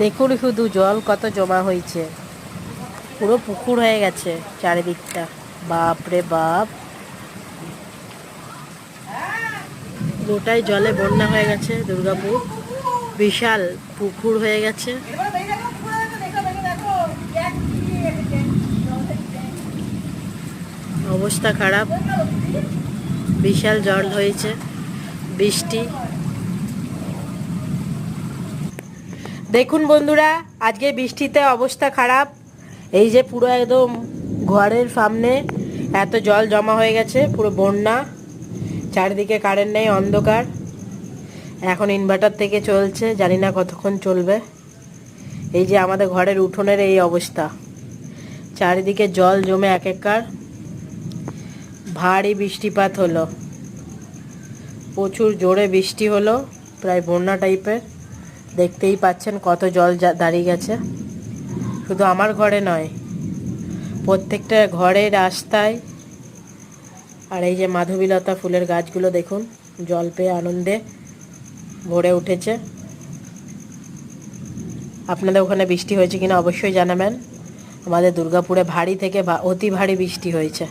দেখুন শুধু জল কত জমা হয়েছে, পুরো পুকুর হয়ে গেছে চারিদিকটা। বাপ রে বাপ, পুরোটাই জলে বন্যা হয়ে গেছে। দুর্গাপুর বিশাল পুকুর হয়ে গেছে। অবস্থা খারাপ, বিশাল জল হয়েছে। বৃষ্টি দেখুন বন্ধুরা, আজকে বৃষ্টিতে অবস্থা খারাপ। এই যে পুরো একদম ঘরের সামনে এত জল জমা হয়ে গেছে, পুরো বন্যা। চারিদিকে কারেন্ট নেই, অন্ধকার। এখন ইনভার্টার থেকে চলছে, জানি না কতক্ষণ চলবে। এই যে আমাদের ঘরের উঠোনের এই অবস্থা, চারিদিকে জল জমে একাকার। ভারী বৃষ্টিপাত হলো, প্রচুর জোরে বৃষ্টি হলো, প্রায় বন্যা টাইপের। দেখতেই পাচ্ছেন কত জল দাঁড়িয়ে গেছে। শুধু আমার ঘরে নয়, প্রত্যেকটা ঘরে, রাস্তায়। আর এই যে মাধবীলতা ফুলের গাছগুলো দেখুন, জল পেয়ে আনন্দে ভরে উঠেছে। আপনাদের ওখানে বৃষ্টি হয়েছে কিনা অবশ্যই জানাবেন। আমাদের দুর্গাপুরে ভারী থেকে অতি ভারী বৃষ্টি হয়েছে।